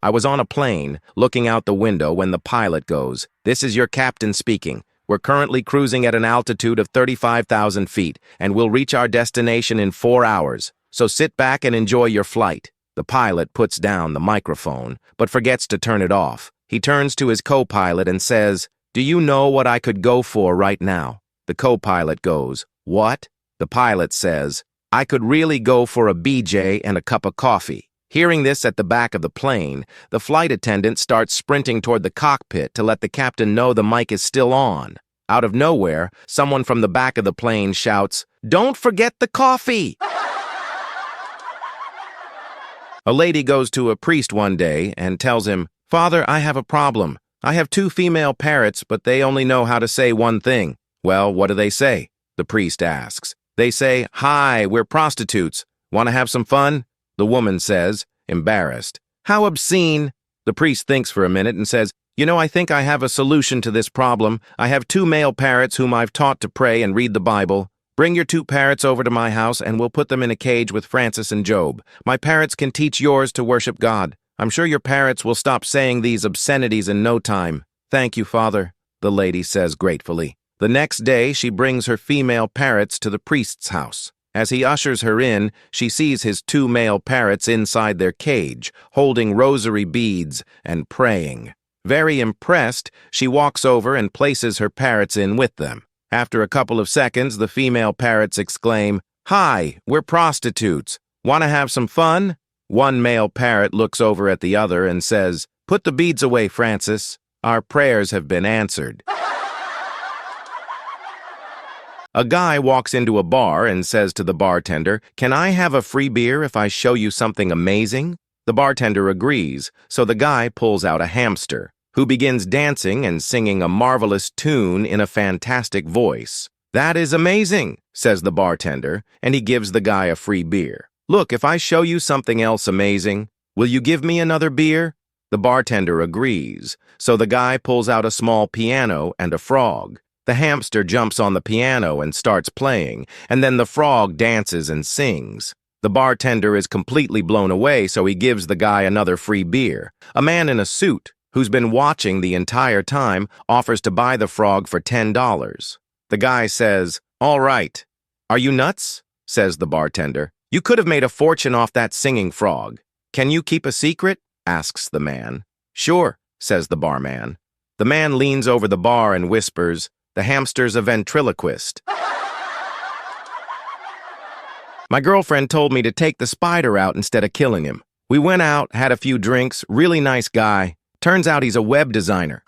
I was on a plane, looking out the window when the pilot goes, "This is your captain speaking. We're currently cruising at an altitude of 35,000 feet, and we'll reach our destination in 4 hours. So sit back and enjoy your flight." The pilot puts down the microphone, but forgets to turn it off. He turns to his co-pilot and says, "Do you know what I could go for right now?" The co-pilot goes, "What?" The pilot says, "I could really go for a BJ and a cup of coffee." Hearing this at the back of the plane, the flight attendant starts sprinting toward the cockpit to let the captain know the mic is still on. Out of nowhere, someone from the back of the plane shouts, "Don't forget the coffee!" A lady goes to a priest one day and tells him, "Father, I have a problem. I have 2 female parrots, but they only know how to say one thing." "Well, what do they say?" the priest asks. "They say, 'Hi, we're prostitutes. Want to have some fun?'" The woman says, embarrassed. "How obscene." The priest thinks for a minute and says, I think I have a solution to this problem. I have 2 male parrots whom I've taught to pray and read the Bible. Bring your 2 parrots over to my house and we'll put them in a cage with Francis and Job. My parrots can teach yours to worship God. I'm sure your parrots will stop saying these obscenities in no time." "Thank you, Father," the lady says gratefully. The next day, she brings her female parrots to the priest's house. As he ushers her in, she sees his 2 male parrots inside their cage, holding rosary beads and praying. Very impressed, she walks over and places her parrots in with them. After a couple of seconds, the female parrots exclaim, "Hi, we're prostitutes. Want to have some fun?" One male parrot looks over at the other and says, "Put the beads away, Francis. Our prayers have been answered." A guy walks into a bar and says to the bartender, "Can I have a free beer if I show you something amazing?" The bartender agrees, so the guy pulls out a hamster, who begins dancing and singing a marvelous tune in a fantastic voice. "That is amazing," says the bartender, and he gives the guy a free beer. "Look, if I show you something else amazing, will you give me another beer?" The bartender agrees, so the guy pulls out a small piano and a frog. The hamster jumps on the piano and starts playing, and then the frog dances and sings. The bartender is completely blown away, so he gives the guy another free beer. A man in a suit, who's been watching the entire time, offers to buy the frog for $10. The guy says, "All right." "Are you nuts?" says the bartender. "You could have made a fortune off that singing frog. Can you keep a secret?" asks the man. "Sure," says the barman. The man leans over the bar and whispers, "The hamster's a ventriloquist." My girlfriend told me to take the spider out instead of killing him. We went out, had a few drinks, really nice guy. Turns out he's a web designer.